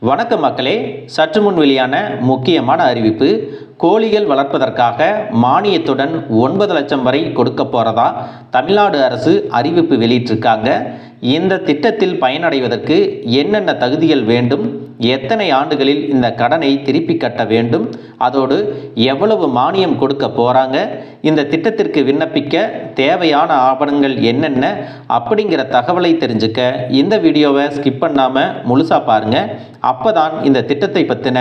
வணக்கம் மக்களே, சற்று முன் வெளியான முக்கியமான அறிவிப்பு. கோழிகள் வளர்ப்பதற்காக மானியத்துடன் 9 லட்சம் வரை கொடுக்க போறதா தமிழ்நாடு அரசு அறிவிப்பு வெளியிட்டிருக்காங்க. இந்த திட்டத்தில் பயனடைவதற்கு என்னென்ன தகுதிகள் வேண்டும், எத்தனை ஆண்டுகளில் இந்த கடனை திருப்பி கட்ட வேண்டும், அதோடு எவ்வளவு மானியம் கொடுக்க போறாங்க, இந்த திட்டத்திற்கு விண்ணப்பிக்க தேவையான ஆவணங்கள் என்னென்ன அப்படிங்கிற தகவலை தெரிஞ்சுக்க இந்த வீடியோவை ஸ்கிப் பண்ணாமல் முழுசாக பாருங்கள். அப்போதான் இந்த திட்டத்தை பற்றின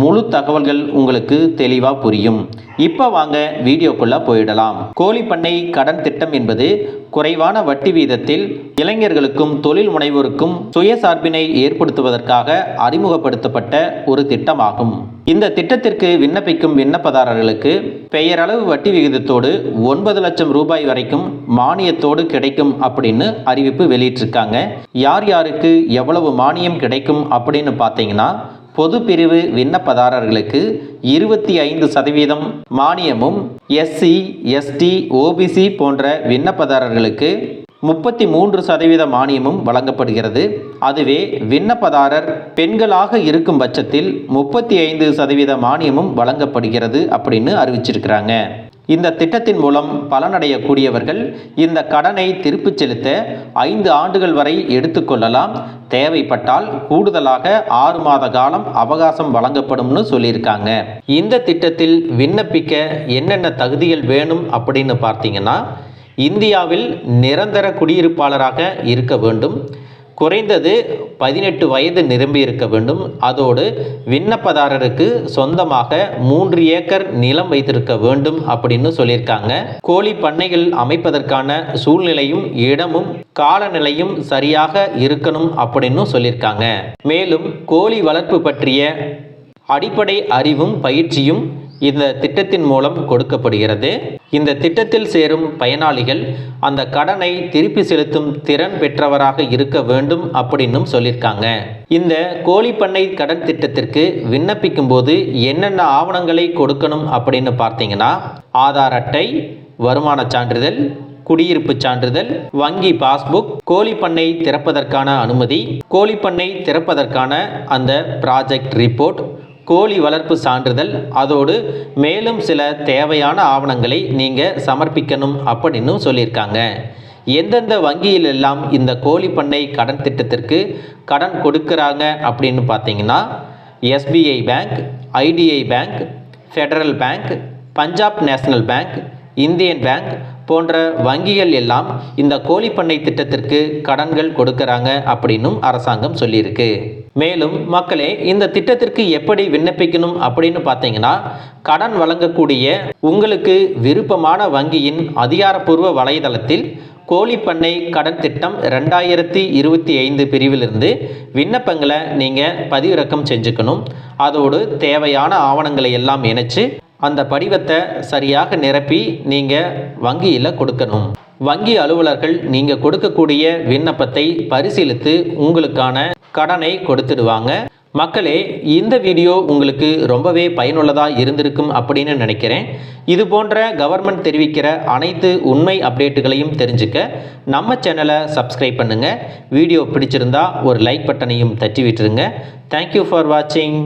முழு தகவல்கள் உங்களுக்கு தெளிவாக புரியும். இப்போ வாங்க வீடியோக்குள்ளே போயிடலாம். கோழி பண்ணை கடன் திட்டம் என்பது குறைவான வட்டி வீதத்தில் இளைஞர்களுக்கும் தொழில் முனைவோருக்கும் சுயசார்பினை ஏற்படுத்துவதற்காக அறிமுகப்படுத்தப்பட்ட ஒரு திட்டமாகும். இந்த திட்டத்திற்கு விண்ணப்பிக்கும் விண்ணப்பதாரர்களுக்கு பெயரளவு வட்டி விகிதத்தோடு 9 லட்சம் ரூபாய் வரைக்கும் மானியத்தோடு கிடைக்கும் அப்படின்னு அறிவிப்பு வெளியிட்டிருக்காங்க. யார் யாருக்கு எவ்வளவு மானியம் கிடைக்கும் அப்படின்னு பார்த்தீங்கன்னா, பொது பிரிவு விண்ணப்பதாரர்களுக்கு 25% மானியமும், எஸ்சி, எஸ்டி, ஓபிசி போன்ற விண்ணப்பதாரர்களுக்கு 33% மானியமும் வழங்கப்படுகிறது. அதுவே விண்ணப்பதாரர் பெண்களாக இருக்கும் பட்சத்தில் 35% மானியமும் வழங்கப்படுகிறது அப்படின்னு அறிவிச்சிருக்கிறாங்க. இந்த திட்டத்தின் மூலம் பலனடையக்கூடியவர்கள் இந்த கடனை திருப்பிச் செலுத்த 5 ஆண்டுகள் வரை எடுத்துக்கொள்ளலாம். தேவைப்பட்டால் கூடுதலாக 6 மாத காலம் அவகாசம் வழங்கப்படும்னு சொல்லியிருக்காங்க. இந்த திட்டத்தில் விண்ணப்பிக்க என்னென்ன தகுதிகள் வேணும் அப்படின்னு பார்த்தீங்கன்னா, இந்தியாவில் நிரந்தர குடியிருப்பாளராக இருக்க வேண்டும், குறைந்தது 18 வயது நிரம்பி இருக்க வேண்டும், அதோடு விண்ணப்பதாரருக்கு சொந்தமாக 3 ஏக்கர் நிலம் வைத்திருக்க வேண்டும் அப்படின்னு சொல்லியிருக்காங்க. கோழி பண்ணைகள் அமைப்பதற்கான சூழ்நிலையும் இடமும் காலநிலையும் சரியாக இருக்கணும் அப்படின்னு சொல்லியிருக்காங்க. மேலும் கோழி வளர்ப்பு பற்றிய அடிப்படை அறிவும் பயிற்சியும் இந்த திட்டத்தின் மூலம் கொடுக்கப்படுகிறது. இந்த திட்டத்தில் சேரும் பயனாளிகள் அந்த கடனை திருப்பி செலுத்தும் திறன் பெற்றவராக இருக்க வேண்டும் அப்படின்னும் சொல்லியிருக்காங்க. இந்த கோழி பண்ணை கடன் திட்டத்திற்கு விண்ணப்பிக்கும் போது என்னென்ன ஆவணங்களை கொடுக்கணும் அப்படின்னு பார்த்தீங்கன்னா, ஆதார் அட்டை, வருமான சான்றிதழ், குடியிருப்பு சான்றிதழ், வங்கி பாஸ்புக், கோழி பண்ணை திறப்பதற்கான அனுமதி, கோழி பண்ணை திறப்பதற்கான அந்த ப்ராஜெக்ட் ரிப்போர்ட், கோழி வளர்ப்பு சான்றிதழ், அதோடு மேலும் சில தேவையான ஆவணங்களை நீங்கள் சமர்ப்பிக்கணும் அப்படின்னு சொல்லியிருக்காங்க. எந்தெந்த வங்கியில் எல்லாம் இந்த கோழி பண்ணை கடன் திட்டத்திற்கு கடன் கொடுக்குறாங்க அப்படின்னு பார்த்தீங்கன்னா, SBI bank, ITI bank, federal bank, Punjab national bank, Indian bank போன்ற வங்கிகள் எல்லாம் இந்த கோழி பண்ணை திட்டத்திற்கு கடன்கள் கொடுக்கறாங்க அப்படின்னும் அரசாங்கம் சொல்லியிருக்கு. மேலும் மக்களே, இந்த திட்டத்திற்கு எப்படி விண்ணப்பிக்கணும் அப்படின்னு பார்த்தீங்கன்னா, கடன் வழங்கக்கூடிய உங்களுக்கு விருப்பமான வங்கியின் அதிகாரப்பூர்வ வலைதளத்தில் கோழி பண்ணை கடன் திட்டம் 2025 பிரிவிலிருந்து விண்ணப்பங்களை நீங்கள் பதிவிறக்கம் செஞ்சுக்கணும். அதோடு தேவையான ஆவணங்களை எல்லாம் இணைச்சு அந்த படிவத்தை சரியாக நிரப்பி நீங்கள் வங்கியில் கொடுக்கணும். வங்கி அலுவலர்கள் நீங்கள் கொடுக்கக்கூடிய விண்ணப்பத்தை பரிசீலித்து உங்களுக்கான கடனை கொடுத்துடுவாங்க. மக்களே, இந்த வீடியோ உங்களுக்கு ரொம்பவே பயனுள்ளதாக இருந்திருக்கும் அப்படின்னு நினைக்கிறேன். இது போன்ற கவர்மெண்ட் தெரிவிக்கிற அனைத்து உண்மை அப்டேட்டுகளையும் தெரிஞ்சுக்க நம்ம சேனலை சப்ஸ்கிரைப் பண்ணுங்கள். வீடியோ பிடிச்சிருந்தா ஒரு லைக் பட்டனையும் தட்டி விட்டுருங்க. தேங்க்யூ ஃபார் வாட்சிங்.